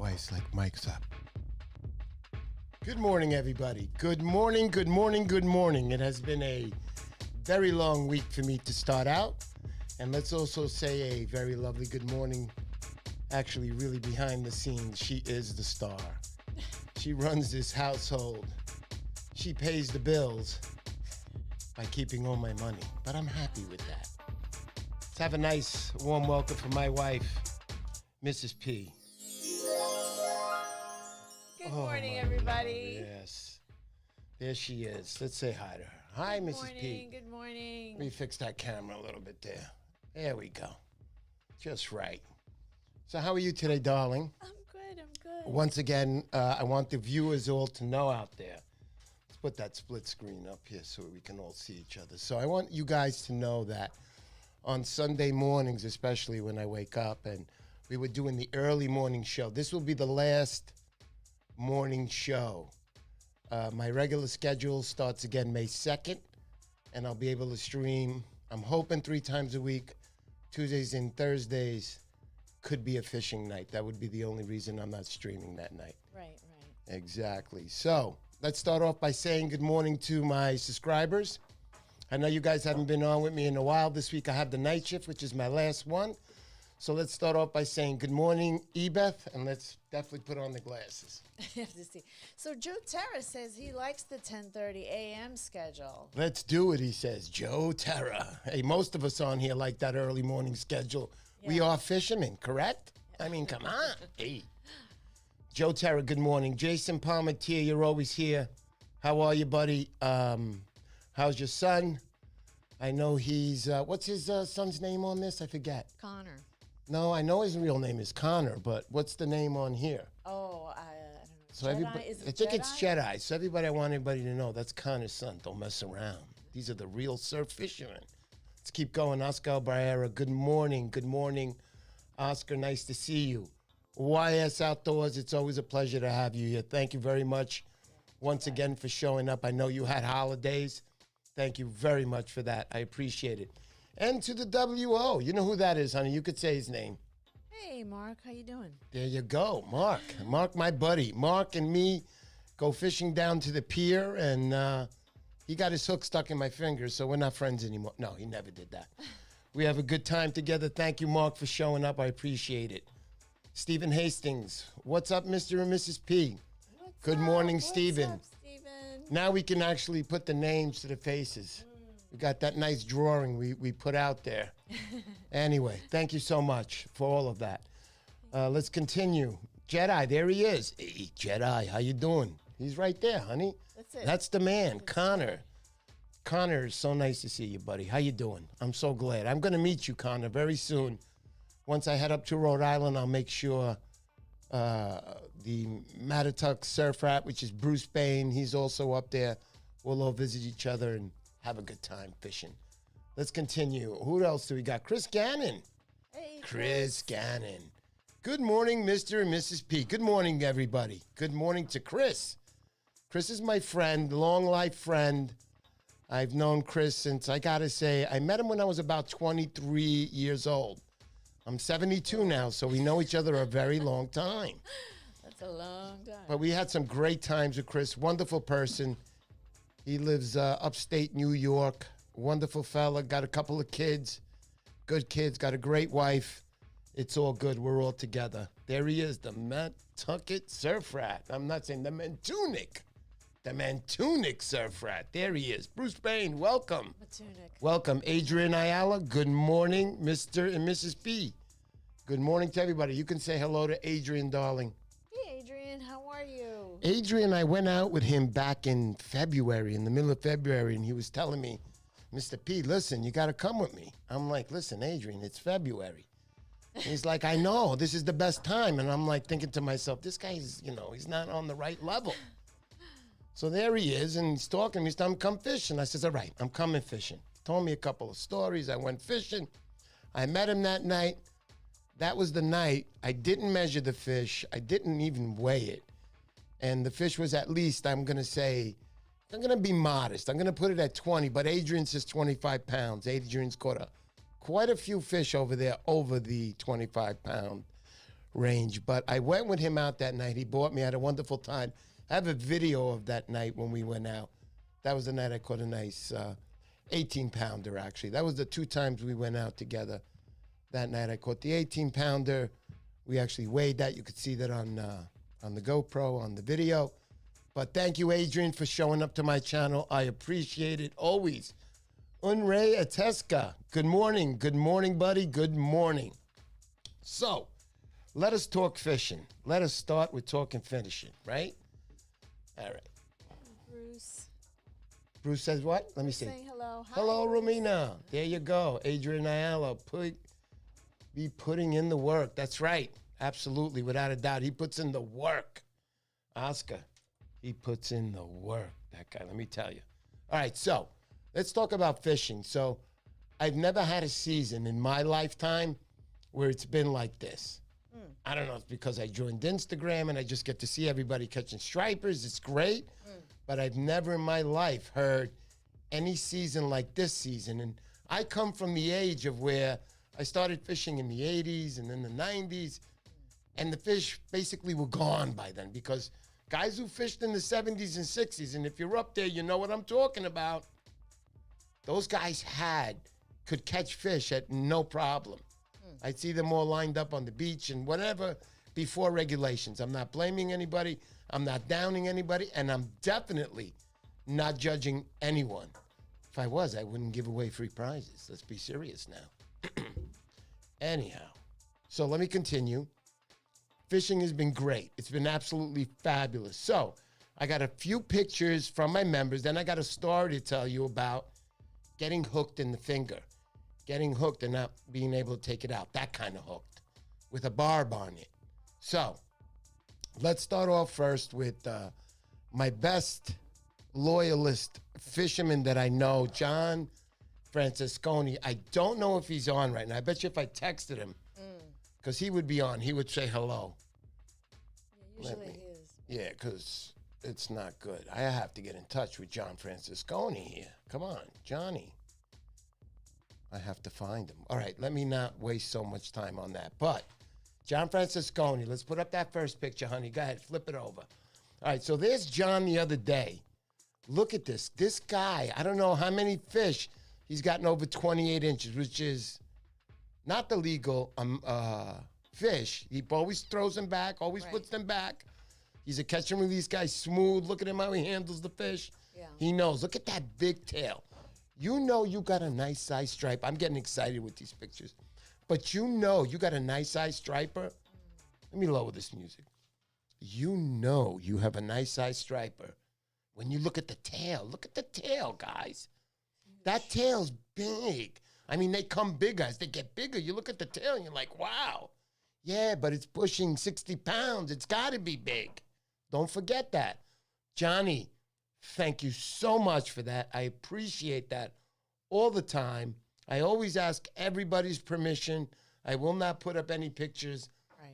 wife's like, mic's up. Good morning, everybody. Good morning, good morning, good morning. It has been a very long week for me to start out. And let's also say a very lovely good morning. Actually, really behind the scenes, she is the star. She runs this household. She pays the bills by keeping all my money. But I'm happy with that. Let's have a nice, warm welcome for my wife, Mrs. P. Good morning, everybody. Yes. There she is. Let's say hi to her. Hi, Mrs. P. Good morning. Let me fix that camera a little bit there. There we go. Just right. So how are you today, darling? I'm good. Once again, I want the viewers all to know out there. Let's put that split screen up here so we can all see each other. So I want you guys to know that on Sunday mornings, especially when I wake up, and we were doing the early morning show. This will be the last morning show. My regular schedule starts again May 2nd, and I'll be able to stream, I'm hoping 3 times a week, Tuesdays and Thursdays. Could be a fishing night. That would be the only reason I'm not streaming that night. Right. Exactly. So let's start off by saying good morning to my subscribers. I know you guys haven't been on with me in a while. This week I have the night shift, which is my last one. So let's start off by saying good morning, Ebeth, and let's definitely put on the glasses. I have to see. So Joe Terra says he likes the 10:30 a.m. schedule. Let's do it, he says. Joe Terra. Hey, most of us on here like that early morning schedule. Yeah. We are fishermen, correct? Yeah. I mean, come on. Hey. Joe Terra, good morning. Jason Palmatier, you're always here. How are you, buddy? How's your son? I know he's, what's his son's name on this? I forget. Connor. No, I know his real name is Connor, but what's the name on here? Oh, I don't know. So Jedi? Is it I think Jedi? it's Jedi. So I want everybody to know that's Connor's son. Don't mess around. These are the real surf fishermen. Let's keep going. Oscar Barrera, good morning. Good morning, Oscar. Nice to see you. YS Outdoors, it's always a pleasure to have you here. Thank you very much once again for showing up. I know you had holidays. Thank you very much for that. I appreciate it. And to the WO. You know who that is, honey. You could say his name. Hey, Mark. How you doing? There you go. Mark. Mark, my buddy. Mark and me go fishing down to the pier, and he got his hook stuck in my finger, so we're not friends anymore. No, he never did that. We have a good time together. Thank you, Mark, for showing up. I appreciate it. Stephen Hastings. What's up, Mr. and Mrs. P? Good morning, Stephen. What's up, Stephen? Now we can actually put the names to the faces. We got that nice drawing we put out there. Anyway, thank you so much for all of that. Let's continue. Jedi, there he is. Hey, Jedi, how you doing? He's right there, honey. That's it. That's the man, Connor. Connor, it's so nice to see you, buddy. How you doing? I'm so glad. I'm going to meet you, Connor, very soon. Once I head up to Rhode Island, I'll make sure the Mattatuck Surf Rat, which is Bruce Bain, he's also up there. We'll all visit each other and have a good time fishing. Let's continue. Who else do we got? Chris Gannon. Hey, Chris Gannon. Good morning, Mr. and Mrs. P. Good morning, everybody. Good morning to Chris. Chris is my friend, long life friend. I've known Chris since, I gotta say, I met him when I was about 23 years old. I'm 72 now, so we know each other a very long time. That's a long time. But we had some great times with Chris. Wonderful person. He lives upstate New York. Wonderful fella. Got a couple of kids. Good kids. Got a great wife. It's all good. We're all together. There he is, the Nantucket Surf Rat. I'm not saying the Mantunic. The Mantunic Surf Rat. There he is. Bruce Bain, welcome. Matunic. Welcome. Adrian Ayala, good morning, Mr. and Mrs. P. Good morning to everybody. You can say hello to Adrian, darling. Hey, Adrian. How are you? Adrian, I went out with him back in February, in the middle of February, and he was telling me, Mr. P, listen, you got to come with me. I'm like, listen, Adrian, it's February. And he's like, I know, this is the best time. And I'm like thinking to myself, this guy's, he's not on the right level. So there he is, and he's talking to me. He's telling me, come fishing. I says, all right, I'm coming fishing. Told me a couple of stories. I went fishing. I met him that night. That was the night I didn't measure the fish. I didn't even weigh it. And the fish was at least, I'm going to be modest. I'm going to put it at 20, but Adrian says 25 pounds. Adrian's caught quite a few fish over there over the 25-pound range. But I went with him out that night. He bought me. I had a wonderful time. I have a video of that night when we went out. That was the night I caught a nice 18-pounder, actually. That was the 2 times we went out together. That night I caught the 18-pounder. We actually weighed that. You could see that on the GoPro, on the video. But thank you, Adrian, for showing up to my channel. I appreciate it always. Unre Ateska, good morning. Good morning, buddy. Good morning. So, let us talk fishing. Let us start with talking finishing, right? All right. Bruce. Bruce says what? Let me see. Saying hello. Hi, Hello, Bruce. Romina. There you go. Adrian Ayala, be putting in the work. That's right. Absolutely, without a doubt. He puts in the work. Oscar, he puts in the work. That guy, let me tell you. All right, so let's talk about fishing. So I've never had a season in my lifetime where it's been like this. I don't know if it's because I joined Instagram and I just get to see everybody catching stripers. It's great. But I've never in my life heard any season like this season. And I come from the age of where I started fishing in the 80s and then the 90s. And the fish basically were gone by then because guys who fished in the 70s and 60s, and if you're up there, you know what I'm talking about. Those guys could catch fish at no problem. I'd see them all lined up on the beach and whatever before regulations. I'm not blaming anybody. I'm not downing anybody. And I'm definitely not judging anyone. If I was, I wouldn't give away free prizes. Let's be serious now. Anyhow, so let me continue. Fishing has been great. It's been absolutely fabulous. So I got a few pictures from my members. Then I got a story to tell you about getting hooked in the finger. Getting hooked and not being able to take it out. That kind of hooked with a barb on it. So let's start off first with my best loyalist fisherman that I know, John Francisconi. I don't know if he's on right now. I bet you if I texted him, because he would be on, he would say hello. Yeah, usually he is. Yeah, because it's not good. I have to get in touch with John Francisconi here. Come on, Johnny. I have to find him. All right, let me not waste so much time on that. But John Francisconi, let's put up that first picture, honey. Go ahead, flip it over. All right, so there's John the other day. Look at this. This guy, I don't know how many fish he's gotten over 28 inches, which is not the legal fish. He always throws them back, always puts them back. He's a catch and release guy, smooth. Look at him how he handles the fish. Yeah. He knows. Look at that big tail. You know you got a nice size stripe. I'm getting excited with these pictures. But you know you got a nice size striper. Let me lower this music. You know you have a nice size striper when you look at the tail. Look at the tail, guys. That tail's big. I mean, they come bigger. As they get bigger, you look at the tail and you're like, wow. Yeah, but it's pushing 60 pounds. It's got to be big. Don't forget that. Johnny, thank you so much for that. I appreciate that all the time. I always ask everybody's permission. I will not put up any pictures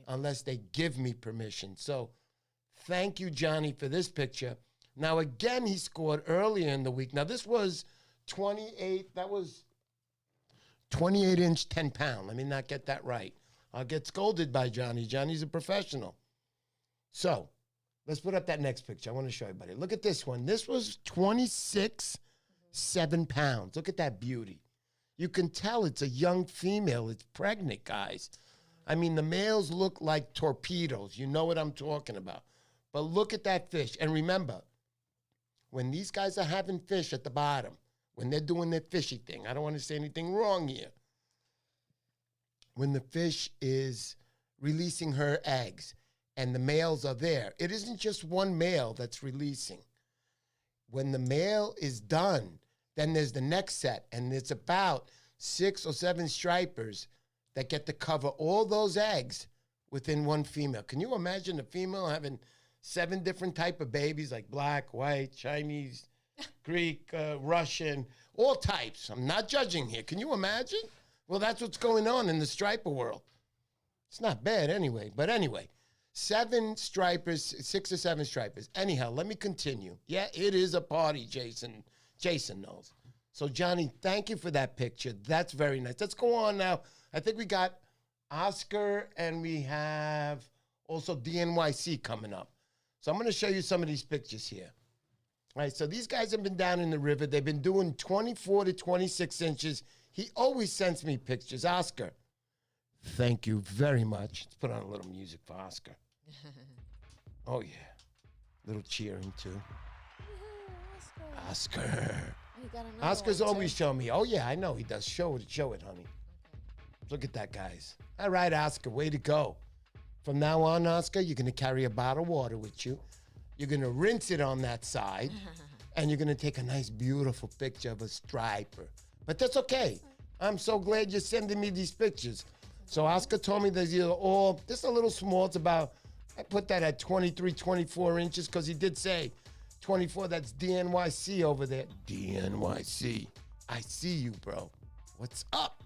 unless they give me permission. So thank you, Johnny, for this picture. Now, again, he scored earlier in the week. Now, this was 28. That was 28-inch, 10-pound. Let me not get that right. I'll get scolded by Johnny. Johnny's a professional. So let's put up that next picture. I want to show everybody. Look at this one. This was 26, 7 pounds. Look at that beauty. You can tell it's a young female. It's pregnant, guys. I mean, the males look like torpedoes. You know what I'm talking about. But look at that fish. And remember, when these guys are having fish at the bottom, when they're doing their fishy thing, I don't want to say anything wrong here. When the fish is releasing her eggs and the males are there, it isn't just one male that's releasing. When the male is done, then there's the next set, and it's about 6 or 7 stripers that get to cover all those eggs within one female. Can you imagine a female having 7 different type of babies, like black, white, Chinese, Greek, Russian, all types? I'm not judging here. Can you imagine? Well, that's what's going on in the striper world. It's not bad anyway. But anyway, 7 stripers, 6 or 7 stripers. Anyhow, let me continue. Yeah, it is a party, Jason. Jason knows. So, Johnny, thank you for that picture. That's very nice. Let's go on now. I think we got Oscar, and we have also DNYC coming up. So I'm going to show you some of these pictures here. All right, so these guys have been down in the river. They've been doing 24 to 26 inches. He always sends me pictures. Oscar, thank you very much. Let's put on a little music for Oscar. Oh, yeah. Little cheering, too. Oscar. Oscar's always showing me. Oh, yeah, I know he does. Show it, honey. Okay. Look at that, guys. All right, Oscar, way to go. From now on, Oscar, you're going to carry a bottle of water with you. You're going to rinse it on that side, and you're going to take a nice, beautiful picture of a striper. But that's okay. I'm so glad you're sending me these pictures. So Oscar told me that you're all, just a little small. It's about, I put that at 23, 24 inches because he did say 24. That's DNYC over there. DNYC. I see you, bro. What's up?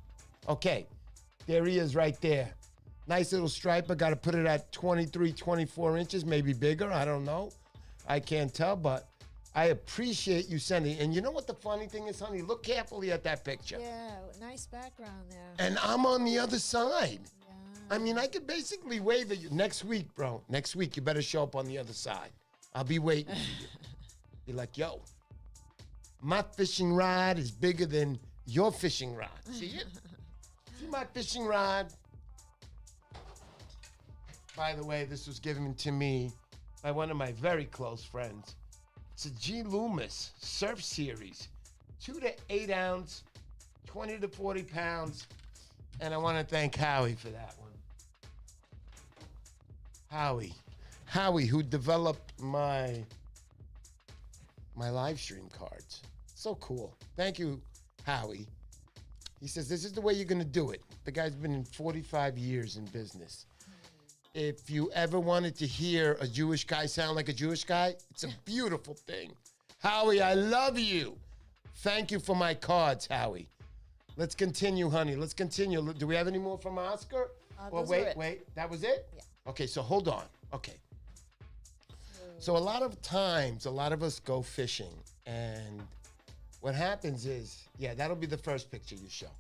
Okay. There he is right there. Nice little striper. Got to put it at 23, 24 inches, maybe bigger. I don't know. I can't tell, but I appreciate you sending. And you know what the funny thing is, honey? Look carefully at that picture. Yeah, nice background there. And I'm on the other side. Yeah. I mean, I could basically wave at you. Next week, bro. Next week, you better show up on the other side. I'll be waiting for you. Be like, yo, my fishing rod is bigger than your fishing rod. See it? See my fishing rod? By the way, this was given to me by one of my very close friends. It's a G. Loomis Surf Series, 2 to 8 ounce, 20 to 40 pounds. And I want to thank Howie for that one. Howie, who developed my LiveStream cards. So cool. Thank you, Howie. He says, this is the way you're going to do it. The guy's been in 45 years in business. If you ever wanted to hear a Jewish guy sound like a Jewish guy, it's a beautiful thing. Howie, I love you. Thank you for my cards, Howie. Let's continue, honey. Let's continue. Do we have any more from Oscar? Well, wait. That was it? Yeah. Okay, so hold on. Okay. So a lot of times, a lot of us go fishing, and what happens is, yeah, that'll be the first picture you show.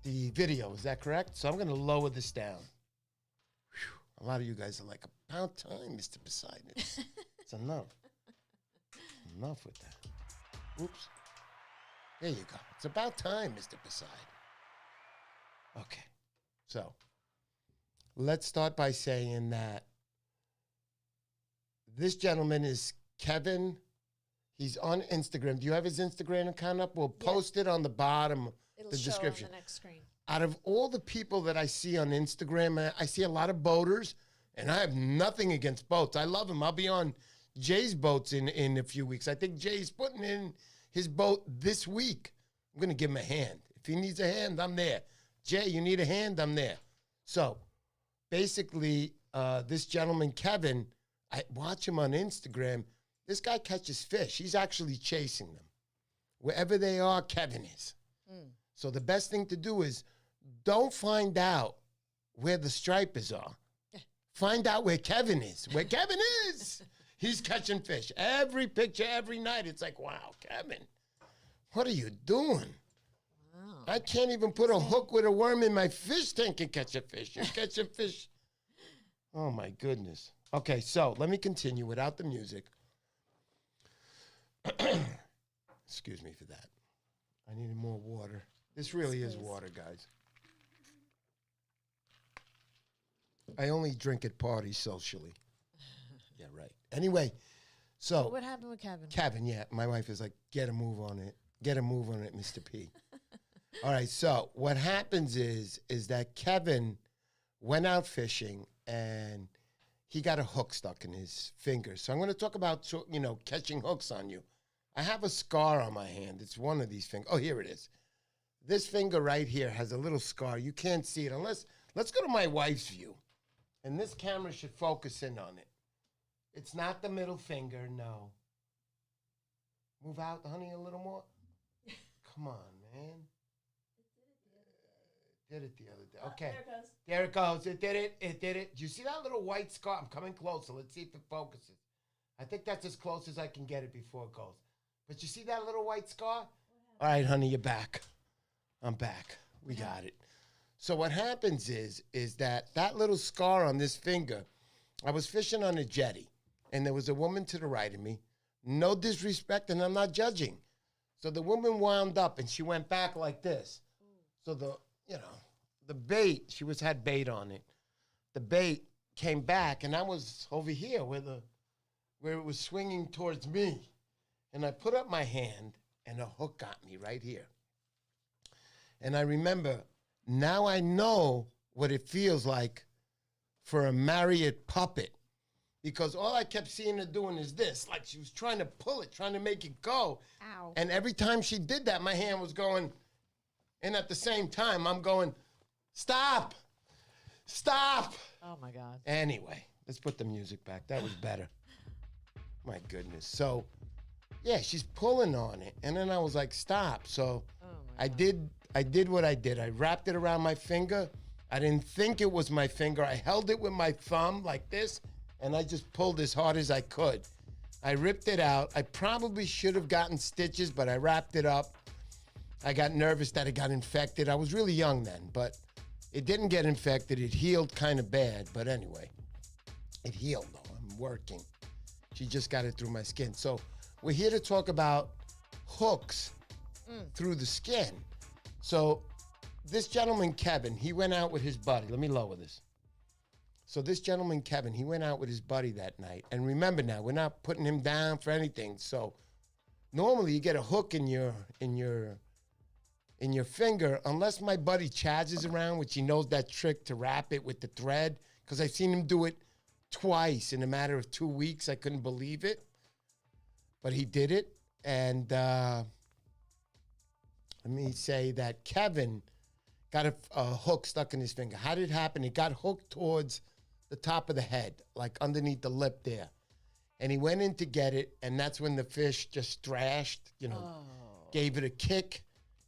The video, is that correct? So I'm going to lower this down. A lot of you guys are like, about time, Mr. Poseidon. It's enough. Enough with that. Oops. There you go. It's about time, Mr. Poseidon. Okay. So let's start by saying that this gentleman is Kevin. He's on Instagram. Do you have his Instagram account up? We'll post it on the bottom of the description. On the next screen. Out of all the people that I see on Instagram, I see a lot of boaters, and I have nothing against boats. I love them. I'll be on Jay's boats in a few weeks. I think Jay's putting in his boat this week. I'm going to give him a hand. If he needs a hand, I'm there. Jay, you need a hand? I'm there. So basically, this gentleman, Kevin, I watch him on Instagram. This guy catches fish. He's actually chasing them. Wherever they are, Kevin is. So the best thing to do is don't find out where the stripers are. Find out where Kevin is. Where Kevin is, he's catching fish. Every picture, every night, it's like, wow, Kevin, what are you doing? Wow. I can't even put a hook with a worm in my fish tank and catch a fish. You're catching fish. Oh, my goodness. Okay, so let me continue without the music. Excuse me for that. I needed more water. This really is water, guys. I only drink at parties socially. Yeah, right. Anyway, so. What happened with Kevin? Kevin, yeah. My wife is like, get a move on it. Get a move on it, Mr. P. All right, so what happens is that Kevin went out fishing and he got a hook stuck in his finger. So I'm going to talk about, catching hooks on you. I have a scar on my hand. It's one of these fingers. Oh, here it is. This finger right here has a little scar. You can't see it unless, let's go to my wife's view. And this camera should focus in on it. It's not the middle finger, no. Move out, honey, a little more. Come on, man. Did it the other day. Okay. There it goes. It did it. It did it. Do you see that little white scar? I'm coming closer. Let's see if it focuses. I think that's as close as I can get it before it goes. But you see that little white scar? All right, honey, you're back. I'm back. We got it. So what happens is that little scar on this finger, I was fishing on a jetty, and there was a woman to the right of me. No disrespect, and I'm not judging. So the woman wound up, and she went back like this. So the bait, she had bait on it. The bait came back, and I was over here where it was swinging towards me. And I put up my hand, and a hook got me right here. And I remember, now I know what it feels like for a marionette puppet, because all I kept seeing her doing is this, like she was trying to pull it, trying to make it go. Ow. And every time she did that, my hand was going, and at the same time, I'm going, stop, stop. Oh, my God. Anyway, let's put the music back. That was better. My goodness. So, yeah, she's pulling on it, and then I was like, stop. So I did what I did. I wrapped it around my finger. I didn't think it was my finger. I held it with my thumb like this, and I just pulled as hard as I could. I ripped it out. I probably should have gotten stitches, but I wrapped it up. I got nervous that it got infected. I was really young then, but it didn't get infected. It healed kind of bad, but anyway, it healed though. I'm working. She just got it through my skin. So we're here to talk about hooks through the skin. So this gentleman, Kevin, he went out with his buddy. Let me lower this. So this gentleman, Kevin, he went out with his buddy that night. And remember now, we're not putting him down for anything. So normally you get a hook in your finger, unless my buddy Chaz is around, which he knows that trick to wrap it with the thread, because I've seen him do it twice in a matter of 2 weeks. I couldn't believe it, but he did it. And let me say that Kevin got a hook stuck in his finger. How did it happen? It got hooked towards the top of the head, like underneath the lip there. And he went in to get it, and that's when the fish just thrashed, gave it a kick,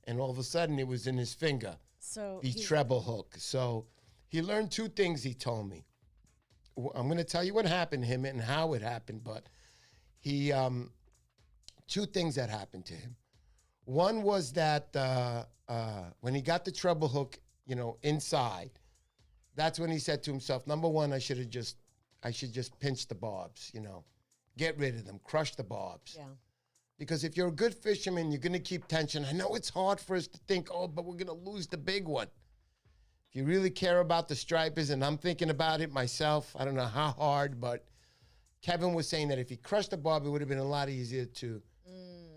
and all of a sudden it was in his finger, So the treble hook. So he learned 2 things, he told me. I'm going to tell you what happened to him and how it happened, but he, 2 things that happened to him. One was that when he got the treble hook, inside, that's when he said to himself, number one, I should just pinch the barbs, get rid of them, crush the barbs. Yeah. Because if you're a good fisherman, you're going to keep tension. I know it's hard for us to think, but we're going to lose the big one. If you really care about the stripers, and I'm thinking about it myself, I don't know how hard, but Kevin was saying that if he crushed the barb, it would have been a lot easier to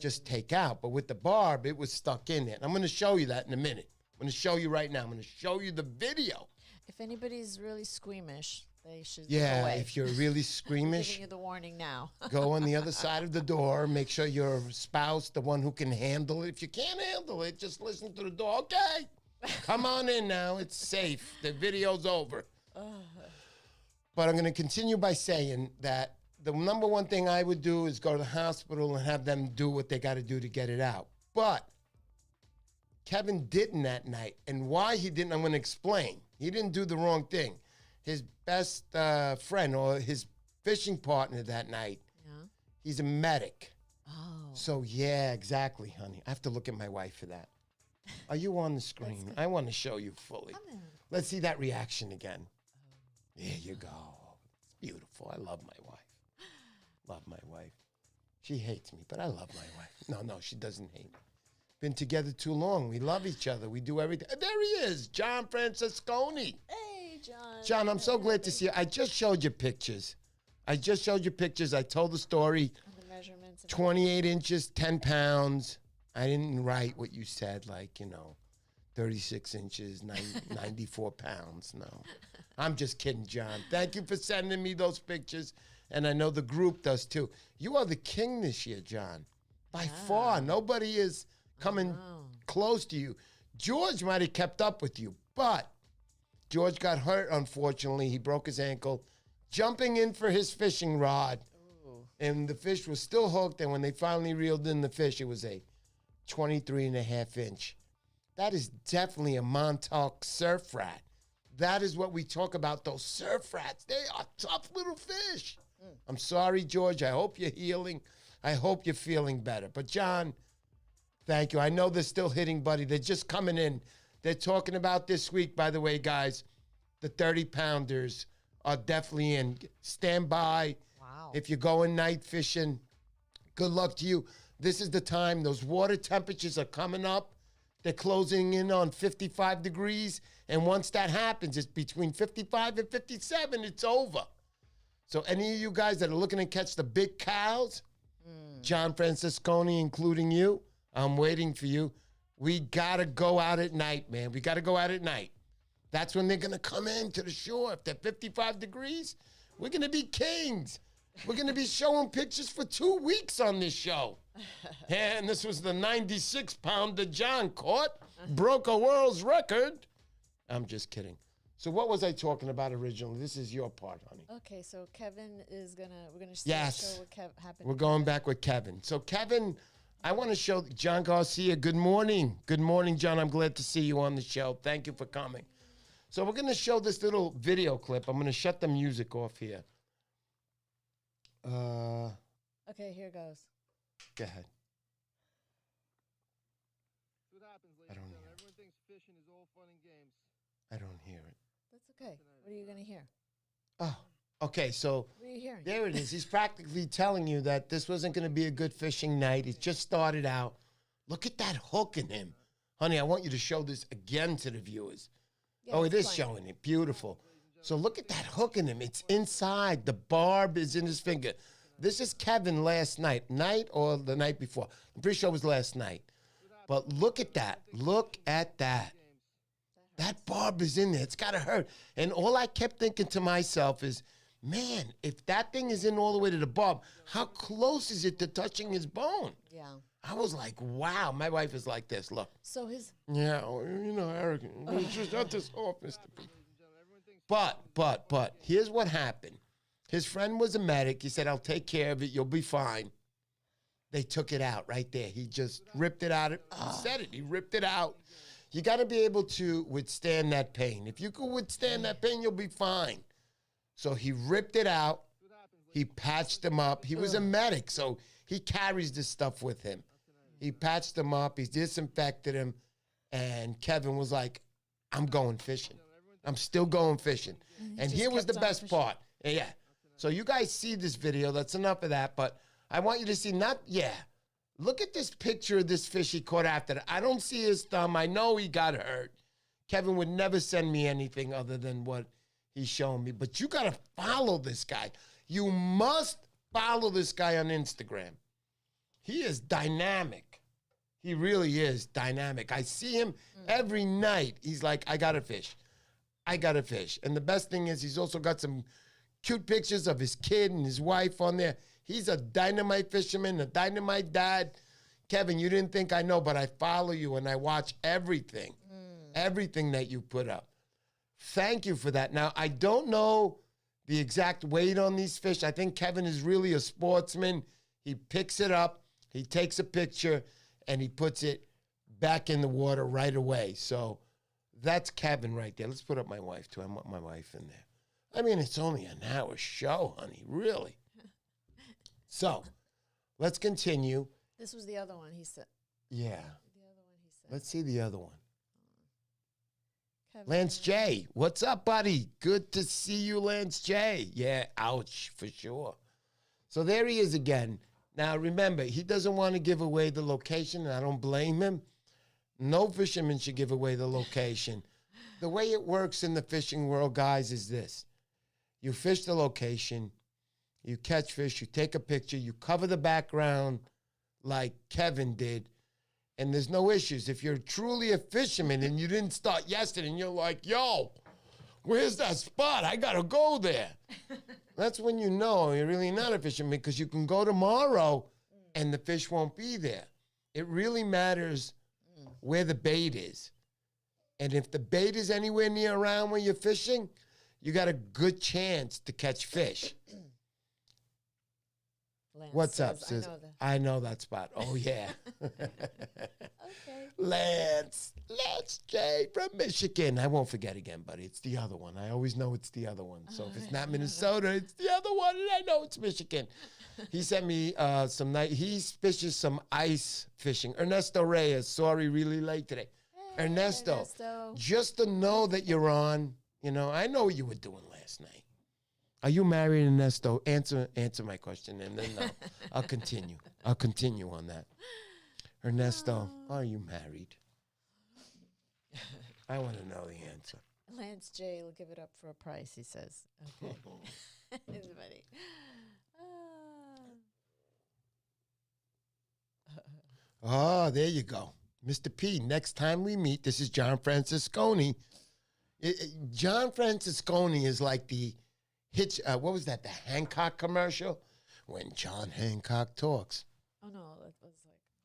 just take out. But with the barb, it was stuck in there. And I'm going to show you that in a minute. I'm going to show you right now. I'm going to show you the video. If anybody's really squeamish, they should go Yeah, away. if you're really I'm squeamish, giving you the warning now. go on the other side of the door. Make sure your spouse, the one who can handle it. If you can't handle it, just listen to the door. Okay, come on in now. It's safe. The video's over. But I'm going to continue by saying that the number one thing I would do is go to the hospital and have them do what they got to do to get it out. But Kevin didn't that night. And why he didn't, I'm going to explain. He didn't do the wrong thing. His best friend or his fishing partner that night, he's a medic. Oh. So, yeah, exactly, honey. I have to look at my wife for that. Are you on the screen? I want to show you fully. Let's see that reaction again. There you go. It's beautiful. I love my wife. Love my wife. She hates me, but I love my wife. No, she doesn't hate me. Been together too long. We love each other. We do everything. There he is, John Francisconi. Hey, John. John, I'm so glad to see you. I just showed you pictures. I told the story. The measurements. 28 inches, 10 pounds. I didn't write what you said, 36 inches, 94 pounds. No, I'm just kidding, John. Thank you for sending me those pictures. And I know the group does too. You are the king this year, John. By far, nobody is coming close to you. George might have kept up with you, but George got hurt, unfortunately. He broke his ankle jumping in for his fishing rod. Ooh. And the fish was still hooked. And when they finally reeled in the fish, it was a 23.5-inch. That is definitely a Montauk surf rat. That is what we talk about, those surf rats. They are tough little fish. I'm sorry, George. I hope you're healing. I hope you're feeling better. But, John, thank you. I know they're still hitting, buddy. They're just coming in. They're talking about this week, by the way, guys. The 30-pounders are definitely in. Stand by. Wow. If you're going night fishing, good luck to you. This is the time. Those water temperatures are coming up. They're closing in on 55 degrees. And once that happens, it's between 55 and 57. It's over. So any of you guys that are looking to catch the big cows, John Francisconi, including you, I'm waiting for you. We got to go out at night, man. We got to go out at night. That's when they're going to come into the shore. If they're 55 degrees, we're going to be kings. We're going to be showing pictures for 2 weeks on this show. And this was the 96-pounder John caught. Broke a world's record. I'm just kidding. So what was I talking about originally? This is your part, honey. Okay, so Kevin is we're gonna Yes. show what happened. We're going back with Kevin. So Kevin, I want to show John Garcia. Good morning. Good morning, John. I'm glad to see you on the show. Thank you for coming. So we're going to show this little video clip. I'm going to shut the music off here. Okay, here goes. Go ahead. What happens, I don't ladies and hear gentlemen. Everyone thinks fishing is all fun and games. I don't hear it. That's okay. What are you gonna hear? Oh, okay. So What are you hearing? there it is. He's practically telling you that this wasn't going to be a good fishing night. It just started out. Look at that hook in him. Honey, I want you to show this again to the viewers. Yeah, Oh, it it's is fine. showing it. Beautiful. So look at that hook in him. It's inside. The barb is in his finger. This is Kevin last night. Night or the night before? I'm pretty sure it was last night. But look at that. Look at that. That barb is in there. It's got to hurt. And all I kept thinking to myself is, man, if that thing is in all the way to the barb, how close is it to touching his bone? Yeah. I was like, wow. My wife is like this. Look. So his Yeah, you know, arrogant. It's just not this off, Mr. P. But, here's what happened. His friend was a medic. He said, I'll take care of it. You'll be fine. They took it out right there. He just ripped it out. He said it. He ripped it out. You got to be able to withstand that pain. If you can withstand that pain, you'll be fine. So he ripped it out. He patched him up. He was a medic, so he carries this stuff with him. He patched him up. He disinfected him. And Kevin was like, I'm going fishing. I'm still going fishing. And just here was the kept on best fishing. part. Yeah. So you guys see this video. That's enough of that. But I want you to see look at this picture of this fish he caught after that. I don't see his thumb. I know he got hurt. Kevin would never send me anything other than what he's showing me. But you got to follow this guy. You must follow this guy on Instagram. He is dynamic. He really is dynamic. I see him every night. He's like, I got to fish. I got to fish. And the best thing is he's also got some cute pictures of his kid and his wife on there. He's a dynamite fisherman, a dynamite dad. Kevin, you didn't think I know, but I follow you and I watch everything, everything that you put up. Thank you for that. Now, I don't know the exact weight on these fish. I think Kevin is really a sportsman. He picks it up, he takes a picture, and he puts it back in the water right away. So that's Kevin right there. Let's put up my wife, too. I want my wife in there. I mean, it's only an hour show, honey, really. So, let's continue. This was the other one he said. Yeah. The other one he said. Let's see the other one. Kevin. Lance J, what's up, buddy? Good to see you, Lance J. Yeah, ouch, for sure. So there he is again. Now, remember, he doesn't want to give away the location, and I don't blame him. No fisherman should give away the location. The way it works in the fishing world, guys, is this. You fish the location, you catch fish, you take a picture, you cover the background like Kevin did, and there's no issues. If you're truly a fisherman and you didn't start yesterday and you're like, yo, where's that spot? I got to go there. That's when you know you're really not a fisherman, because you can go tomorrow and the fish won't be there. It really matters where the bait is. And if the bait is anywhere near around where you're fishing, you got a good chance to catch fish. Lance What's up, says, sis? I know that. I know that spot. Oh, yeah. Okay. Lance J from Michigan. I won't forget again, buddy. It's the other one. I always know it's the other one. So if it's not Minnesota, it's the other one, and I know it's Michigan. He sent me some night. He fishes some ice fishing. Ernesto Reyes. Sorry, really late today. Ernesto, Ernesto. just to know that you're on, you know, I know what you were doing last night. Are you married, Ernesto? Answer my question, and then I'll continue. I'll continue on that. Ernesto, are you married? I want to know the answer. Lance J will give it up for a price, he says. Okay. It's funny. Oh, there you go. Mr. P, next time we meet, this is John Francisconi. John Francisconi is like the what was that, the Hancock commercial? When John Hancock talks. Oh, no, that was like,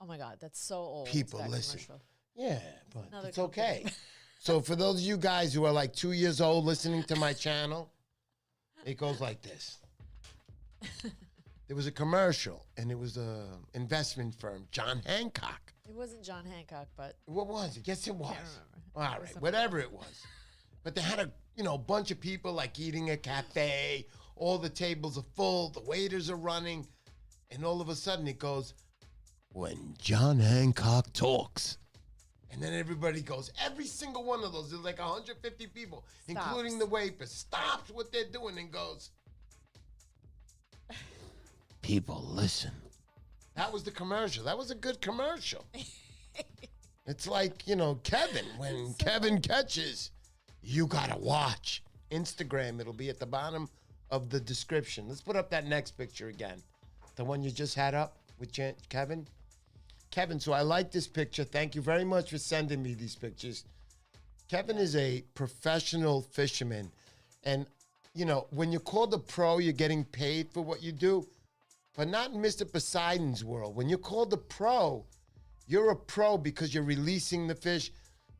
oh, my God, that's so old. People that listen. commercial. Yeah, but Another it's okay. company. So for those of you guys who are like 2 years old listening to my channel, it goes like this. There was a commercial, and it was a investment firm, John Hancock. It wasn't John Hancock, but What was it? Yes, it was. can't remember. All It was right, something whatever else. it was. But they had a bunch of people like eating a cafe. All the tables are full. The waiters are running. And all of a sudden it goes, when John Hancock talks. And then everybody goes, every single one of those, there's like 150 people, including Stops. the waitress, stops what they're doing and goes, people listen. That was the commercial. That was a good commercial. It's like, Kevin. When Kevin catches, you got to watch. Instagram, it'll be at the bottom of the description. Let's put up that next picture again. The one you just had up with Kevin. Kevin, so I like this picture. Thank you very much for sending me these pictures. Kevin is a professional fisherman. And, when you're called a pro, you're getting paid for what you do. But not in Mr. Poseidon's world. When you're called a pro, you're a pro because you're releasing the fish.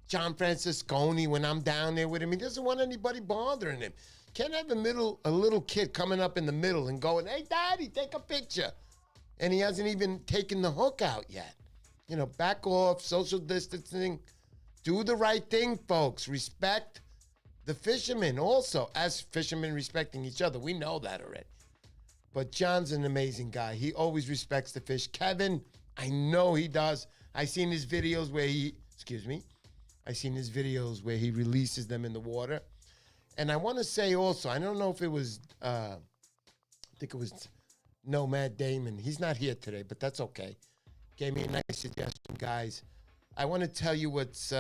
John Francisconi, when I'm down there with him, he doesn't want anybody bothering him. Can't have a little kid coming up in the middle and going, hey, Daddy, take a picture. And he hasn't even taken the hook out yet. Back off, social distancing. Do the right thing, folks. Respect the fishermen also, as fishermen respecting each other. We know that already. But John's an amazing guy. He always respects the fish. Kevin, I know he does. I seen his videos where he releases them in the water. And I want to say also, I don't know if it was, I think it was Nomad Damon. He's not here today, but that's okay. Gave me a nice suggestion, guys. I want to tell you what's,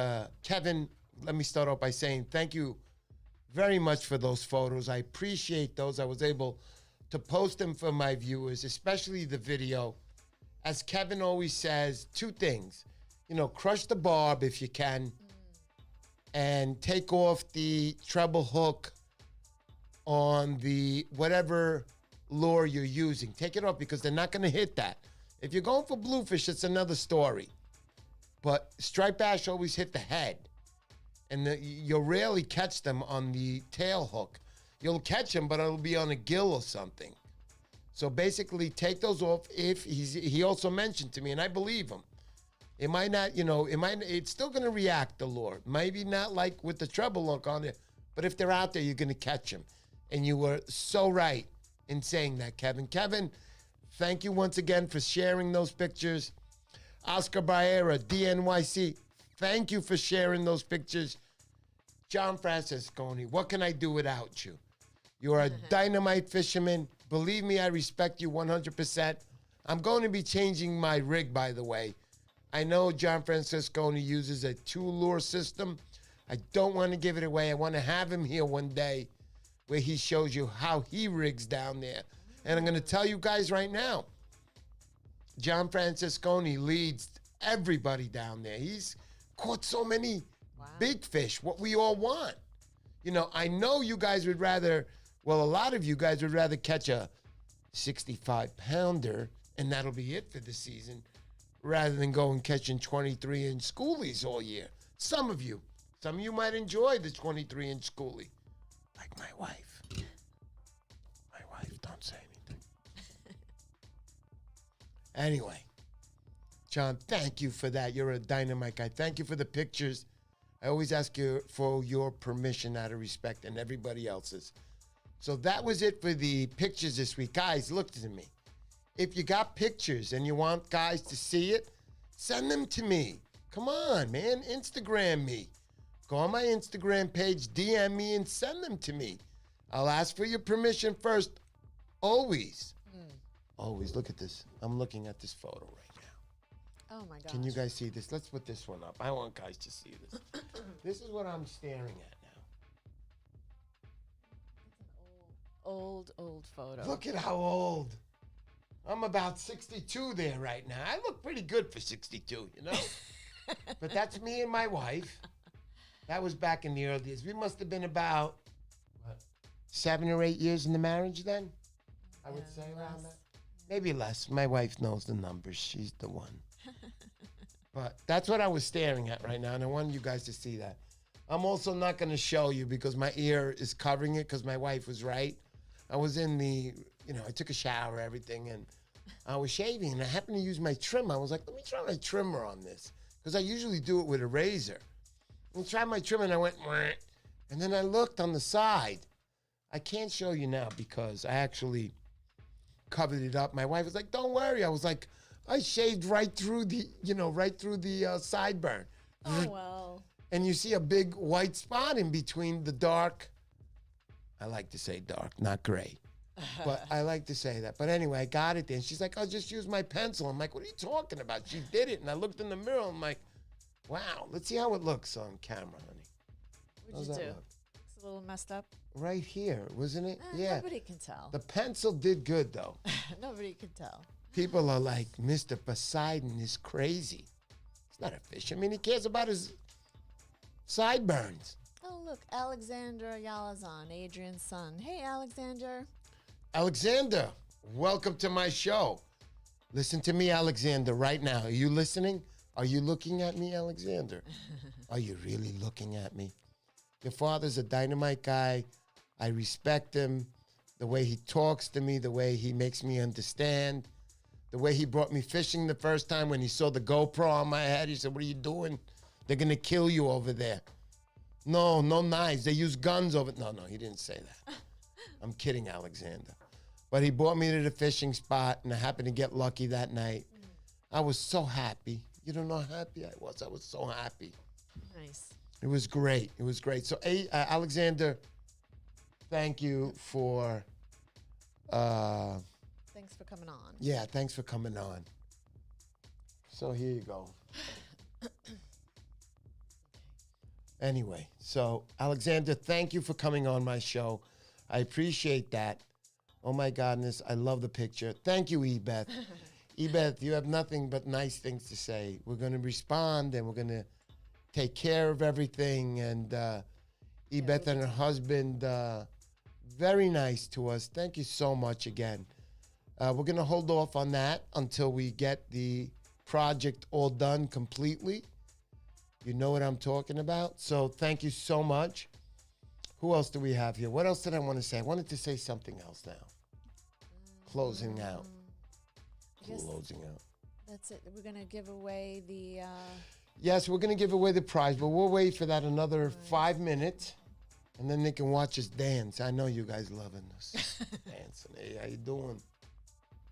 Kevin, let me start off by saying thank you very much for those photos. I appreciate those. I was able to post them for my viewers, especially the video. As Kevin always says, two things. Crush the barb if you can, and take off the treble hook on the whatever lure you're using. Take it off because they're not going to hit that. If you're going for bluefish, it's another story. But striped bass always hit the head, and you'll rarely catch them on the tail hook. You'll catch them, but it'll be on a gill or something. So basically, take those off. He also mentioned to me, and I believe him. It might not, it's still going to react, the lure. Maybe not like with the treble hook on it, but if they're out there, you're going to catch them. And you were so right in saying that, Kevin. Kevin, thank you once again for sharing those pictures. Oscar Baera, DNYC, thank you for sharing those pictures. John Francisconi, what can I do without you? You're a dynamite fisherman. Believe me, I respect you 100%. I'm going to be changing my rig, by the way. I know John Francisconi uses a two-lure system. I don't want to give it away. I want to have him here one day where he shows you how he rigs down there. And I'm going to tell you guys right now, John Francisconi leads everybody down there. He's caught so many big fish, what we all want. I know you guys would rather, a lot of you guys would rather catch a 65-pounder, and that'll be it for the season, rather than go and catching 23-inch schoolies all year. Some of you might enjoy the 23-inch schoolie, like my wife. My wife, don't say anything. Anyway, John, thank you for that. You're a dynamite guy. Thank you for the pictures. I always ask you for your permission out of respect and everybody else's. So that was it for the pictures this week. Guys, look to me. If you got pictures and you want guys to see it, send them to me. Come on, man. Instagram me. Go on my Instagram page, DM me, and send them to me. I'll ask for your permission first. Always. Always. Look at this. I'm looking at this photo right now. Oh my gosh. Can you guys see this? Let's put this one up. I want guys to see this. This is what I'm staring at now. Old photo. Look at how old. I'm about 62 there right now. I look pretty good for 62, you know? But that's me and my wife. That was back in the early years. We must have been about, what, 7 or 8 years in the marriage then? I would say around that. Maybe less. My wife knows the numbers. She's the one. But that's what I was staring at right now, and I wanted you guys to see that. I'm also not going to show you because my ear is covering it because my wife was right. I was in the, I took a shower, everything, and I was shaving, and I happened to use my trimmer. I was like, let me try my trimmer on this because I usually do it with a razor. I tried my trimmer, and I went, mwah. And then I looked on the side. I can't show you now because I actually covered it up. My wife was like, don't worry. I was like, I shaved right through the sideburn. Oh, well. And you see a big white spot in between the dark. I like to say dark, not gray. But I like to say that. But anyway, I got it there. And she's like, I'll just use my pencil. I'm like, what are you talking about? She did it. And I looked in the mirror. I'm like, wow, let's see how it looks on camera, honey. What'd you do? Looks a little messed up. Right here, wasn't it? Yeah. Nobody can tell. The pencil did good, though. Nobody can tell. People are like, Mr. Poseidon is crazy. He's not a fish. I mean, he cares about his sideburns. Oh, look, Alexander Yalazan, Adrian's son. Hey, Alexander. Alexander, welcome to my show. Listen to me, Alexander, right now. Are you listening? Are you looking at me, Alexander? Are you really looking at me? Your father's a dynamite guy. I respect him. The way he talks to me, the way he makes me understand, the way he brought me fishing the first time when he saw the GoPro on my head. He said, what are you doing? They're going to kill you over there. No knives. They use guns over. No, he didn't say that. I'm kidding, Alexander. But he brought me to the fishing spot, and I happened to get lucky that night. I was so happy. You don't know how happy I was. I was so happy. Nice. It was great. It was great. So, Alexander, thank you for... Thanks for coming on. Yeah, thanks for coming on. So here you go. Anyway, so Alexander, thank you for coming on my show. I appreciate that. Oh my goodness, I love the picture. Thank you, Ebeth. Ebeth, you have nothing but nice things to say. We're going to respond and we're going to take care of everything. And Ebeth and her husband, very nice to us. Thank you so much again. We're going to hold off on that until we get the project all done completely. You know what I'm talking about. So thank you so much. Who else do we have here? What else did I want to say? I wanted to say something else now. Closing out. Closing out. That's it. We're going to give away the... Yes, we're going to give away the prize, but we'll wait for that another 5 minutes, and then they can watch us dance. I know you guys loving us dancing. Hey, how you doing?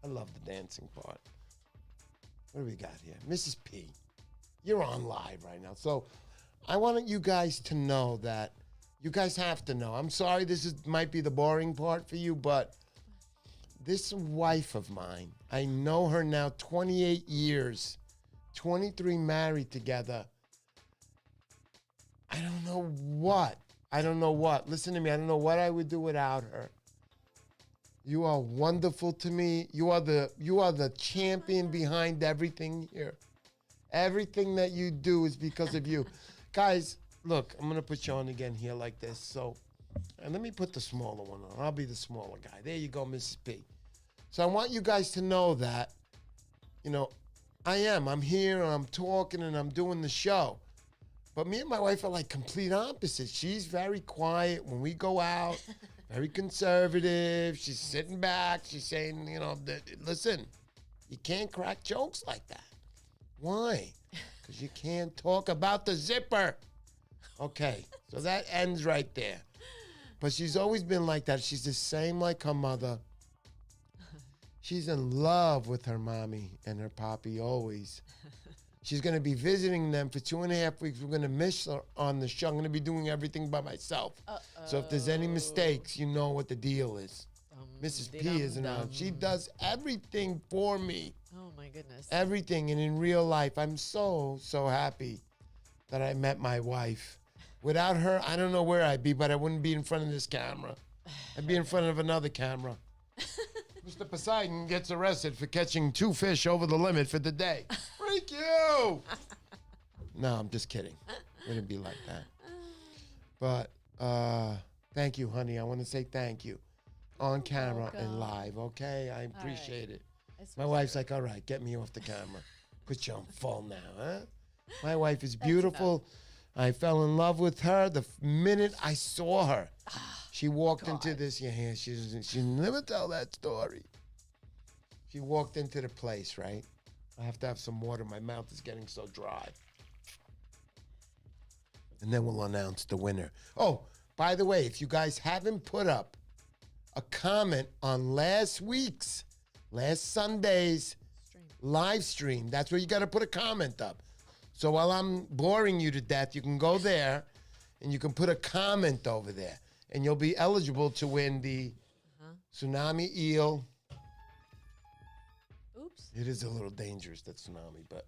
I love the dancing part. What do we got here? Mrs. P, you're on live right now. So I want you guys to know that you guys have to know. I'm sorry might be the boring part for you, but this wife of mine, I know her now 28 years, 23 married together. I don't know what. Listen to me. I don't know what I would do without her. You are wonderful to me. You are the champion behind everything here. Everything that you do is because of you. Guys, look, I'm going to put you on again here like this. So, and let me put the smaller one on. I'll be the smaller guy. There you go, Mrs. P. So I want you guys to know that, I'm here and I'm talking and I'm doing the show. But me and my wife are like complete opposites. She's very quiet when we go out, very conservative. She's sitting back. She's saying, listen, you can't crack jokes like that. Why? Because you can't talk about the zipper. Okay, so that ends right there. But she's always been like that. She's the same like her mother. She's in love with her mommy and her poppy always. She's going to be visiting them for 2.5 weeks. We're going to miss her on the show. I'm going to be doing everything by myself. So if there's any mistakes, you know what the deal is. Mrs. P isn't around. She does everything for me. Oh, my goodness. Everything. And in real life, I'm so, so happy that I met my wife. Without her, I don't know where I'd be, but I wouldn't be in front of this camera. I'd be in front of another camera. Mr. Poseidon gets arrested for catching 2 fish over the limit for the day. Freak you! No, I'm just kidding. It wouldn't be like that. But thank you, honey. I want to say thank you on camera and live, okay? I appreciate it. My wife's like, all right, get me off the camera. Put you on full now, huh? My wife is beautiful. I fell in love with her the minute I saw her. She walked into this, she never tell that story. She walked into the place, right? I have to have some water. My mouth is getting so dry. And then we'll announce the winner. Oh, by the way, if you guys haven't put up a comment on last Sunday's live stream, that's where you got to put a comment up. So while I'm boring you to death, you can go there and you can put a comment over there. And you'll be eligible to win the tsunami eel. Oops. It is a little dangerous, that tsunami, but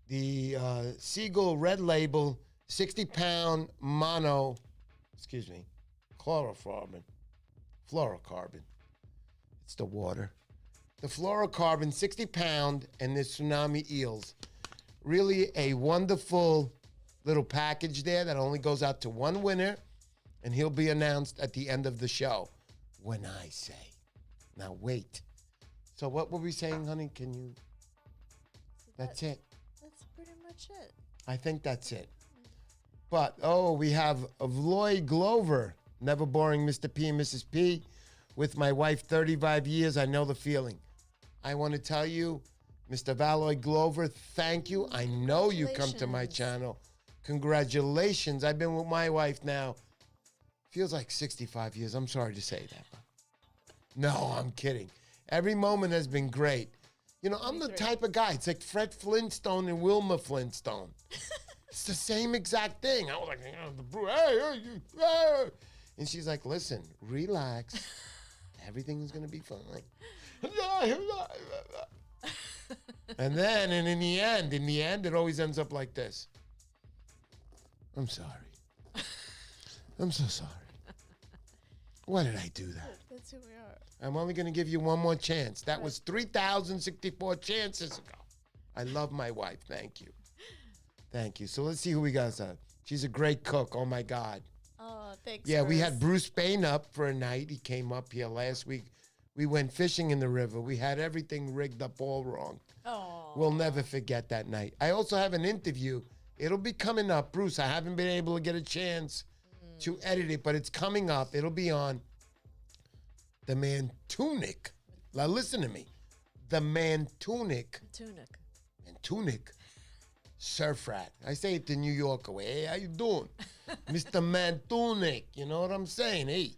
the SeaGuar Red Label 60-pound fluorocarbon. It's the water. The fluorocarbon 60-pound and the tsunami eels. Really a wonderful little package there that only goes out to one winner. And he'll be announced at the end of the show when I say. Now, wait. So what were we saying, honey? Can you? That's it. That's pretty much it. I think that's it. But, we have Lloyd Glover, never boring Mr. P and Mrs. P. With my wife, 35 years, I know the feeling. I want to tell you, Mr. Valoy Glover, thank you. I know you come to my channel. Congratulations. I've been with my wife now. Feels like 65 years. I'm sorry to say that. No, I'm kidding. Every moment has been great. You know, I'm the type of guy. It's like Fred Flintstone and Wilma Flintstone. It's the same exact thing. I was like, hey. And she's like, listen, relax. Everything is going to be fine. And then, and in the end, it always ends up like this. I'm sorry. I'm so sorry. Why did I do that? That's who we are. I'm only going to give you one more chance. That was 3,064 chances ago. I love my wife. Thank you. Thank you. So let's see who we got. She's a great cook. Oh, my God. Oh, thanks. Yeah, we had Bruce Bain up for a night. He came up here last week. We went fishing in the river. We had everything rigged up all wrong. Oh. We'll never forget that night. I also have an interview. It'll be coming up. Bruce, I haven't been able to get a chance to edit it, but it's coming up. It'll be on the Mantunic. Now listen to me. The Mantunic Surf Rat. I say it the New Yorker way. Hey, how you doing? Mr. Mantunic. You know what I'm saying? Hey,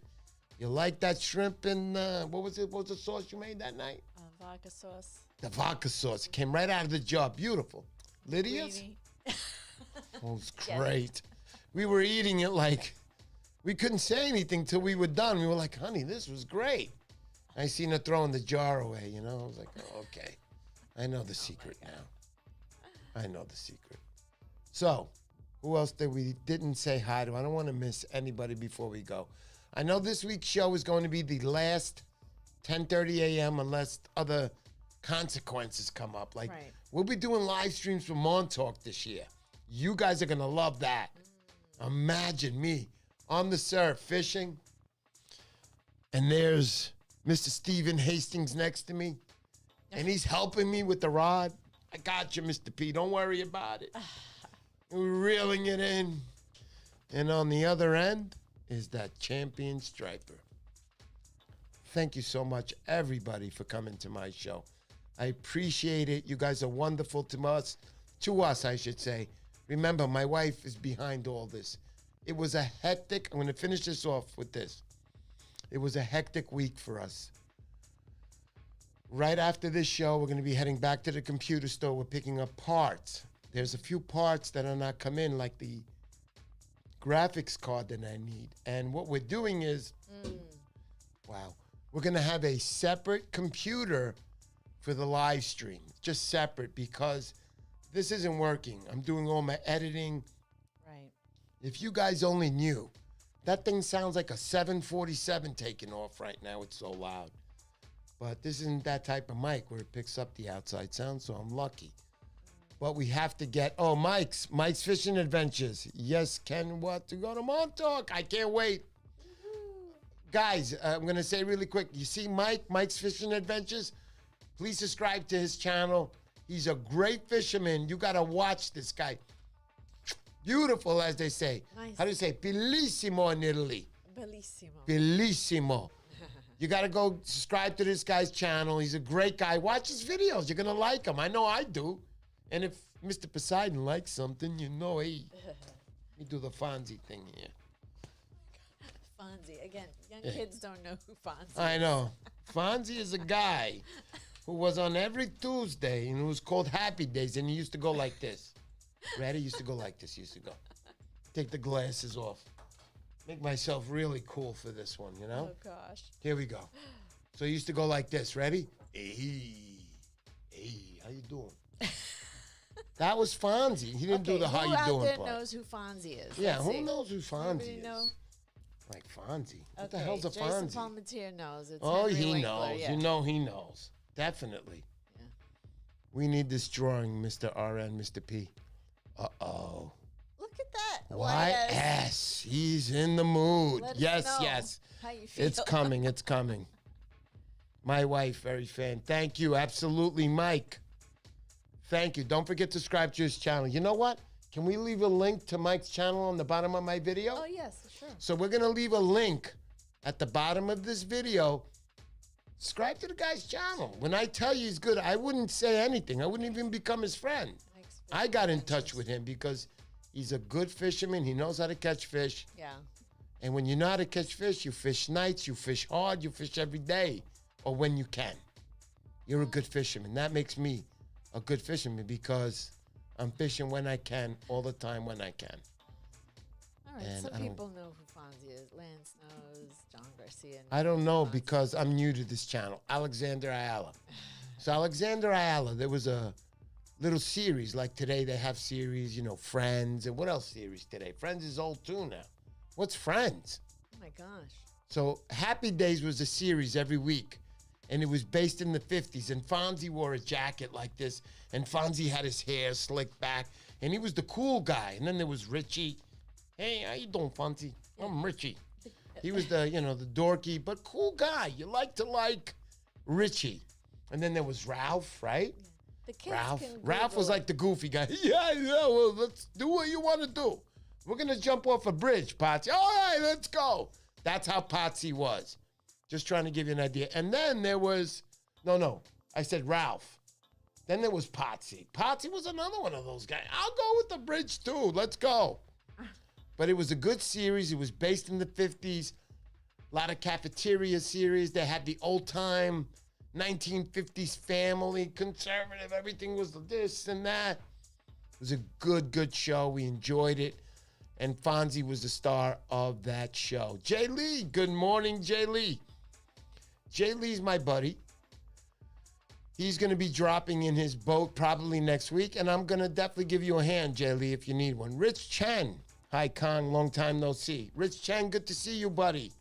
you like that shrimp and what was it? What was the sauce you made that night? Vodka sauce. The vodka sauce. It came right out of the jar. Beautiful. Lydia's? Greedy. Oh, it was great. We were eating it like we couldn't say anything till we were done. We were like, honey, this was great. I seen her throwing the jar away, you know. I was like, oh, okay. I know the secret now. I know the secret. So, who else didn't say hi to? I don't want to miss anybody before we go. I know this week's show is going to be the last 10:30 a.m. unless other consequences come up. Like, we'll be doing live streams for Montauk this year. You guys are going to love that. Imagine me on the surf fishing, and there's Mr. Stephen Hastings next to me, and he's helping me with the rod. I got you, Mr. P. Don't worry about it. We're reeling it in. And on the other end is that champion striper. Thank you so much, everybody, for coming to my show. I appreciate it. You guys are wonderful to us. To us, I should say. Remember, my wife is behind all this. It was a hectic, I'm going to finish this off with this. It was a hectic week for us. Right after this show, we're going to be heading back to the computer store. We're picking up parts. There's a few parts that are not come in, like the graphics card that I need. And what we're doing is, wow, we're going to have a separate computer for the live stream. Just separate, because this isn't working. I'm doing all my editing. Right. If you guys only knew, that thing sounds like a 747 taking off right now. It's so loud. But this isn't that type of mic where it picks up the outside sound, so I'm lucky. But we have to get, Mike's Fishing Adventures. Yes, Ken, what to go to Montauk? I can't wait. Guys, I'm going to say really quick, you see Mike's Fishing Adventures? Please subscribe to his channel. He's a great fisherman. You got to watch this guy. Beautiful, as they say. Nice. How do you say? Bellissimo in Italy. Bellissimo. Bellissimo. You got to go subscribe to this guy's channel. He's a great guy. Watch his videos. You're going to like him. I know I do. And if Mr. Poseidon likes something, hey, let me do the Fonzie thing here. Fonzie. Again, young kids don't know who Fonzie is. I know. Fonzie is a guy who was on every Tuesday, and it was called Happy Days, and he used to go like this. Ready? He used to go like this. He used to go. Take the glasses off. Make myself really cool for this one, you know? Oh, gosh. Here we go. So he used to go like this. Ready? Hey, how you doing? That was Fonzie. He didn't do the how you doing Who out part. there knows who Fonzie is? Yeah, Let's who see. knows who Fonzie Anybody is? know? Like Fonzie. What the Okay, hell's a Jason Fonzie? Palmatier knows. It's Oh, Henry he Winkler, knows. yeah. You know he knows. Definitely. Yeah. We need this drawing, Mr. RN, Mr. P. Uh-oh. Look at that. YS. He's in the mood. Let us Yes, know yes. how you feel. It's coming. It's coming. My wife, very fan. Thank you. Absolutely, Mike. Thank you. Don't forget to subscribe to his channel. You know what? Can we leave a link to Mike's channel on the bottom of my video? Oh, yes, sure. So we're going to leave a link at the bottom of this video. Subscribe to the guy's channel. When I tell you he's good, I wouldn't say anything. I wouldn't even become his friend. I got in touch with him because he's a good fisherman. He knows how to catch fish. Yeah. And when you know how to catch fish, you fish nights, you fish hard, you fish every day, or when you can. You're a good fisherman. That makes me a good fisherman because I'm fishing when I can, all the time when I can. All right. And Some I don't- people know who Fonzie is. Lance knows. John Garcia knows. I don't know Fonzie. because I'm new to this channel. Alexander Ayala. So Alexander Ayala, there was a little series. Like today they have series, Friends. And what else series today? Friends is old too now. What's Friends? Oh, my gosh. So Happy Days was a series every week. And it was based in the 50s. And Fonzie wore a jacket like this. And Fonzie had his hair slicked back. And he was the cool guy. And then there was Richie. Hey, how you doing, Fonzie? I'm Richie. He was the dorky, but cool guy. You like to like Richie. And then there was Ralph, right? The kids Ralph. can Ralph was Google like the goofy guy. Yeah, well, let's do what you want to do. We're going to jump off a bridge, Potsy. All right, let's go. That's how Potsy was. Just trying to give you an idea. And then there was, I said Ralph. Then there was Potsy. Potsy was another one of those guys. I'll go with the bridge too. Let's go. But it was a good series. It was based in the 50s. A lot of cafeteria series. They had the old time 1950s family, conservative. Everything was this and that. It was a good show. We enjoyed it. And Fonzie was the star of that show. Jay Lee. Good morning, Jay Lee. Jay Lee's my buddy. He's going to be dropping in his boat probably next week. And I'm going to definitely give you a hand, Jay Lee, if you need one. Rich Chen. Hi, Kong. Long time no see. Rich Chen, good to see you, buddy.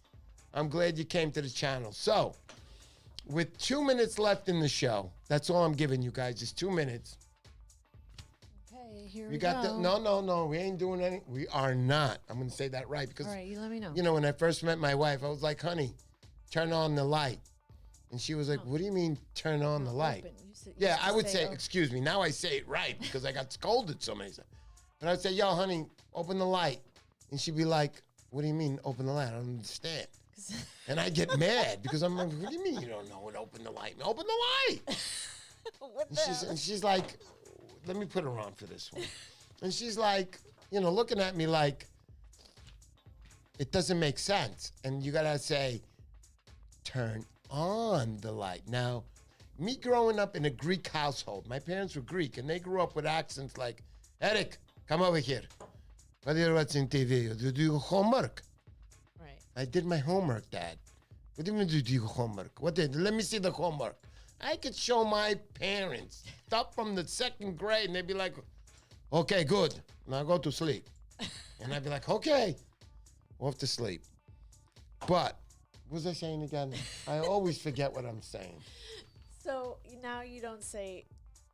I'm glad you came to the channel. So, with 2 minutes left in the show, that's all I'm giving you guys, just 2 minutes. Okay, here We we got go. the no, we ain't doing any. We are not. I'm going to say that right because, All right, you let me know. when I first met my wife, I was like, honey, turn on the light. And she was like, what do you mean turn on the light? Open. You Yeah, used to I would say, oh. excuse me. Now I say it right because I got scolded so many times. But I'd say, yo, honey, open the light. And she'd be like, what do you mean open the light? I don't understand. And I get mad because I'm like, what do you mean you don't know what open the light? Open the light. What And the she's, hell? and she's like, let me put her on for this one. And she's like, looking at me like, it doesn't make sense. And you got to say, turn on the light. Now, Me growing up in a Greek household, my parents were Greek, and they grew up with accents like, Eric, come over here. What are you watching TV? Do you do your homework? Right. I did my homework, Dad. What do you mean do your homework? Let me see the homework. I could show my parents stuff from the 2nd grade, and they'd be like, okay, good. Now go to sleep. And I'd be like, okay. Off to sleep. But, what was I saying again? I always forget what I'm saying. So now you don't say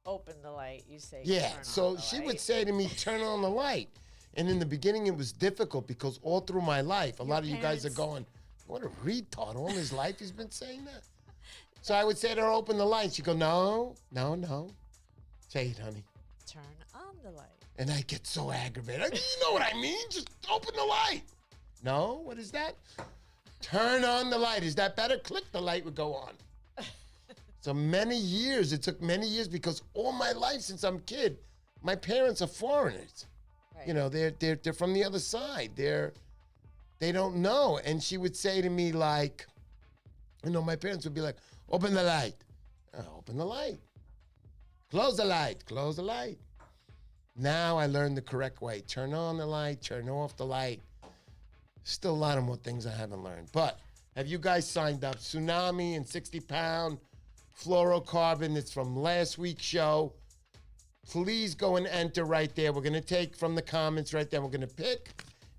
open the light. You say Yeah, turn on so the she light. would say to me, turn on the light. And in the beginning, it was difficult because all through my life, a lot of you guys are going, what a retard. All his life he's been saying that. So I would say to her, open the light. She'd go, no. Say it, honey. Turn on the light. And I get so aggravated. You know what I mean? Just open the light. No, what is that? Turn on the light. Is that better? Click, the light would go on. So many years, it took many years because all my life since I'm a kid, my parents are foreigners. Right. You know, they're from the other side. They don't know. And she would say to me like, you know, my parents would be like, open the light. Open the light. Close the light. Close the light. Now I learned the correct way. Turn on the light, turn off the light. Still a lot of more things I haven't learned. But have you guys signed up? Tsunami and 60-pound fluorocarbon. It's from last week's show. Please go and enter right there. We're going to take from the comments right there. We're going to pick,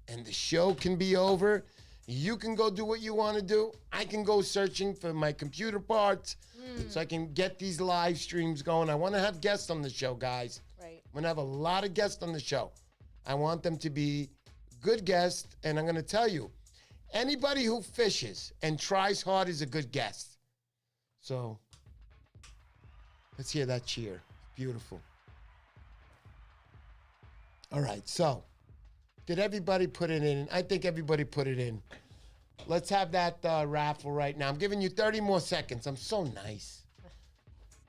and the show can be over. You can go do what you want to do. I can go searching for my computer parts so I can get these live streams going. I want to have guests on the show, guys. Right. I'm going to have a lot of guests on the show. I want them to be good guests, and I'm going to tell you, anybody who fishes and tries hard is a good guest. So let's hear that cheer. Beautiful. All right, so did everybody put it in? I think everybody put it in. Let's have that raffle right now. I'm giving you 30 more seconds. I'm so nice.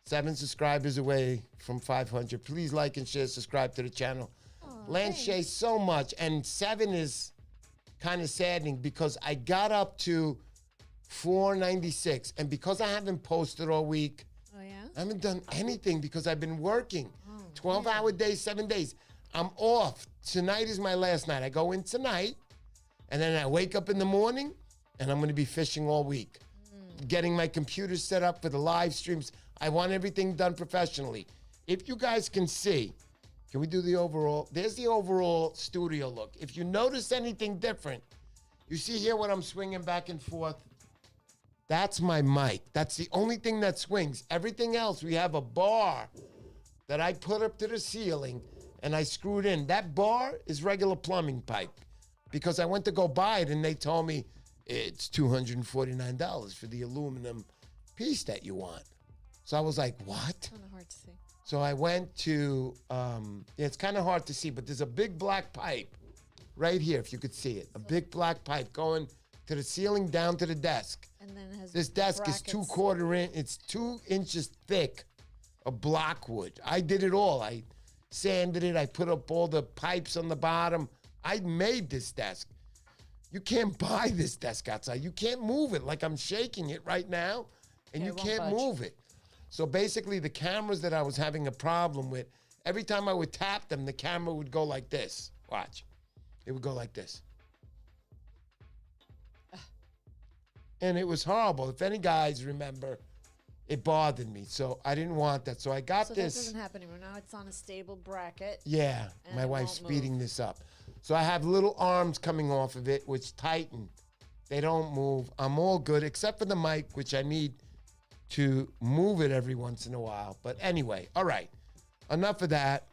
7 subscribers away from 500. Please like and share, subscribe to the channel. Lance Shay so much, and 7 is kind of saddening because I got up to 496, and because I haven't posted all week, Oh, yeah? I haven't done anything because I've been working 12-hour days, 7 days. I'm off. Tonight is my last night. I go in tonight, and then I wake up in the morning, and I'm going to be fishing all week, getting my computer set up for the live streams. I want everything done professionally. If you guys can see, can we do the overall? There's the overall studio look. If you notice anything different, you see here when I'm swinging back and forth, that's my mic. That's the only thing that swings. Everything else, we have a bar that I put up to the ceiling and I screwed in. That bar is regular plumbing pipe because I went to go buy it and they told me it's $249 for the aluminum piece that you want. So I was like, what? Kind of hard to see. So I went to, it's kind of hard to see, but there's a big black pipe right here, if you could see it. A big black pipe going to the ceiling down to the desk. And then it has This desk is brackets. 2/4 inch, it's 2 inches thick of block wood. I did it all. I sanded it. I put up all the pipes on the bottom. I made this desk. You can't buy this desk outside. You can't move it like I'm shaking it right now, and Yeah, you it won't can't budge. move it. So basically, the cameras that I was having a problem with, every time I would tap them, the camera would go like this. Watch. It would go like this. And it was horrible. If any guys remember, it bothered me. So I didn't want that. So I got So this. that doesn't happen anymore. Now it's on a stable bracket. Yeah, And my it wife's won't speeding move. this up. So I have little arms coming off of it, which tighten. They don't move. I'm all good, except for the mic, which I need to move it every once in a while. But anyway, all right. Enough of that.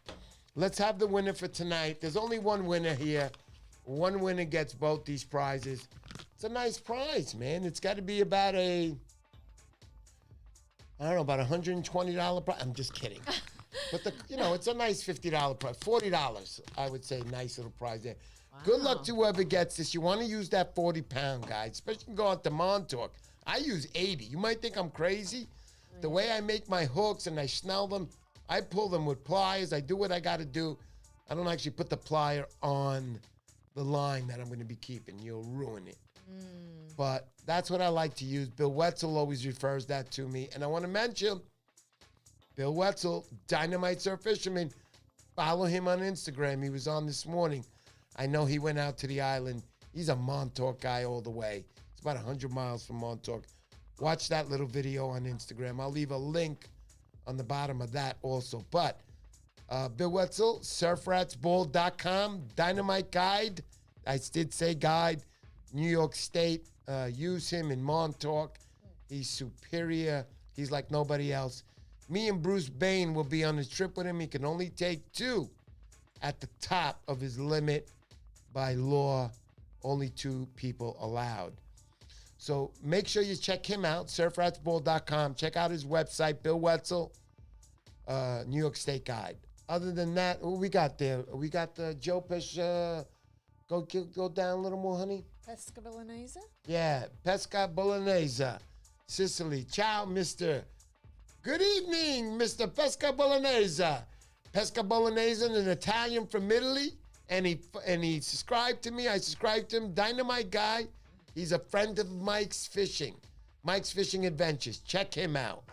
Let's have the winner for tonight. There's only one winner here. One winner gets both these prizes. It's a nice prize, man. It's got to be about a, I don't know, about $120 prize. I'm just kidding. But, it's a nice $50 prize. $40, I would say, nice little prize there. Good luck to whoever gets this. You want to use that 40-pound, guys, especially go out to Montauk. I use 80. You might think I'm crazy. The way I make my hooks and I snell them, I pull them with pliers. I do what I got to do. I don't actually put the plier on the line that I'm going to be keeping. You'll ruin it. But that's what I like to use. Bill Wetzel always refers that to me. And I want to mention, Bill Wetzel, Dynamite Surf Fisherman. Follow him on Instagram. He was on this morning. I know he went out to the island. He's a Montauk guy all the way. It's about 100 miles from Montauk. Watch that little video on Instagram. I'll leave a link on the bottom of that also. But Bill Wetzel, surfratsball.com, Dynamite Guide. I did say guide. New York State. Use him in Montauk. He's superior. He's like nobody else. Me and Bruce Bain will be on the trip with him. He can only take 2 at the top of his limit by law. Only 2 people allowed. So make sure you check him out, surfratsball.com. Check out his website, Bill Wetzel, New York State Guide. Other than that, what we got there? We got the Joe Pesh. Go down a little more, honey. Pesca Bolognese? Yeah, Pesca Bolognese, Sicily. Ciao, Mr. Good evening, Mr. Pesca Bolognese. Pesca Bolognese, an Italian from Italy, and he subscribed to me. I subscribed to him. Dynamite guy. He's a friend of Mike's Fishing Adventures. Check him out.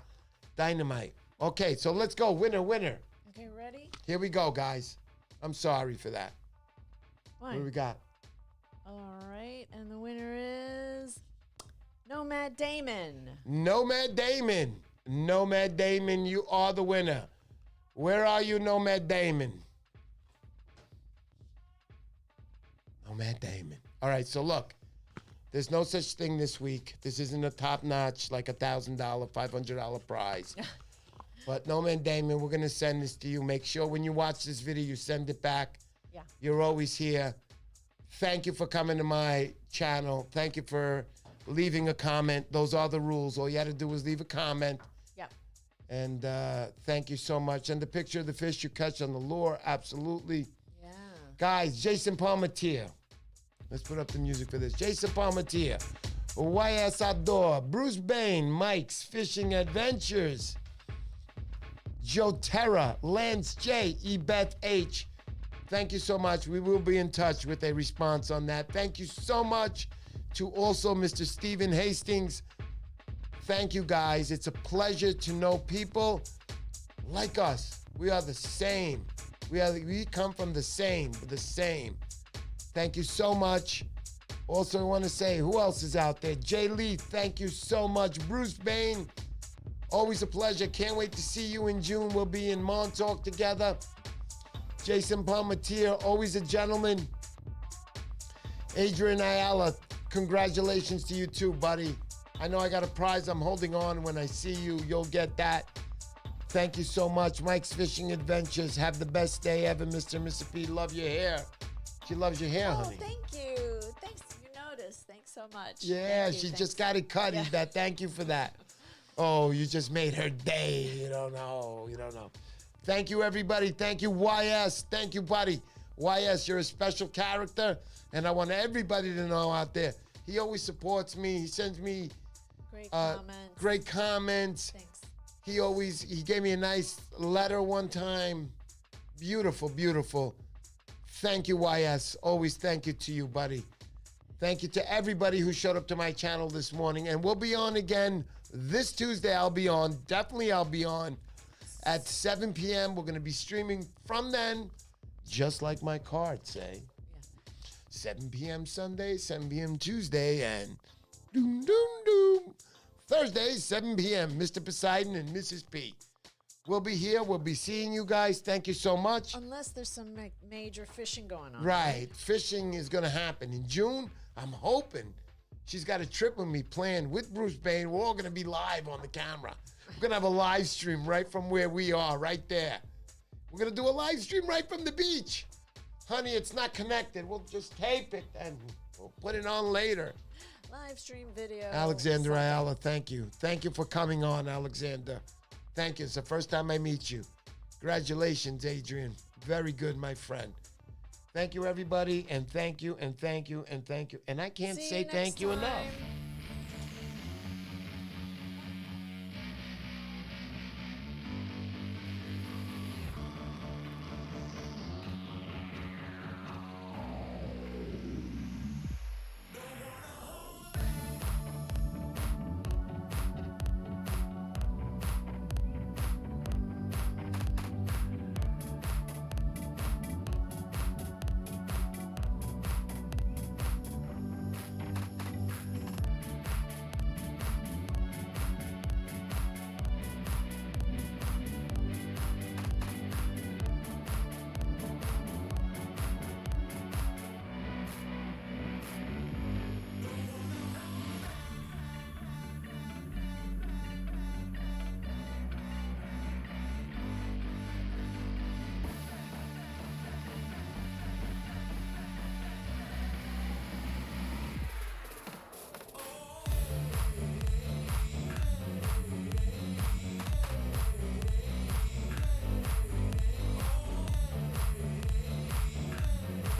Dynamite. Okay, so let's go. Winner. Okay, ready? Here we go, guys. I'm sorry for that. Why? What do we got? All right, and the winner is Nomad Damon. Nomad Damon, you are the winner. Where are you, Nomad Damon? Nomad Damon. All right, so look, there's no such thing this week. This isn't a top-notch, like $1,000, $500 prize. But Nomad Damon, we're going to send this to you. Make sure when you watch this video, you send it back. Yeah. You're always here. Thank you for coming to my channel. Thank you for leaving a comment. Those are the rules. All you had to do was leave a comment. Yeah. And thank you so much. And the picture of the fish you catch on the lure, absolutely. Yeah. Guys, Jason Palmatier. Let's put up the music for this. Jason Palmatier, YS Outdoor, Bruce Bain, Mike's Fishing Adventures, Joe Terra, Lance J, Ebeth H. Thank you so much. We will be in touch with a response on that. Thank you so much to also Mr. Stephen Hastings. Thank you, guys. It's a pleasure to know people like us. We are the same. We come from the same. Thank you so much. Also, I want to say, who else is out there? Jay Lee, thank you so much. Bruce Bain, always a pleasure. Can't wait to see you in June. We'll be in Montauk together. Jason Palmatier, always a gentleman. Adrian Ayala, congratulations to you too, buddy. I know I got a prize I'm holding on. When I see you, you'll get that. Thank you so much. Mike's Fishing Adventures. Have the best day ever, Mr. and Mrs. P. Love your hair. She loves your hair, honey. Thank you. Thanks. You noticed. Thanks so much. Yeah, she just got it cut. Yeah. Thank you for that. Oh, you just made her day. You don't know. Thank you, everybody. Thank you, YS. Thank you, buddy. YS, you're a special character, and I want everybody to know out there, he always supports me. He sends me great comments. Thanks. He gave me a nice letter one time. Beautiful. Thank you, YS. Always thank you to you, buddy. Thank you to everybody who showed up to my channel this morning, and we'll be on again this Tuesday. I'll be on. Definitely I'll be on. At 7 p.m., we're going to be streaming from then, just like my cards say. Yeah. 7 p.m. Sunday, 7 p.m. Tuesday, and doom. Thursday, 7 p.m., Mr. Poseidon and Mrs. P. We'll be here. We'll be seeing you guys. Thank you so much. Unless there's some major fishing going on. Right. Fishing is going to happen. In June, I'm hoping she's got a trip with me planned with Bruce Bain. We're all going to be live on the camera. We're going to have a live stream right from where we are, right there. We're going to do a live stream right from the beach. Honey, it's not connected. We'll just tape it and we'll put it on later. Live stream video. Alexander Ayala, thank you. Thank you for coming on, Alexander. Thank you. It's the first time I meet you. Congratulations, Adrian. Very good, my friend. Thank you, everybody, and thank you, and thank you, and thank you. And I can't say thank you enough.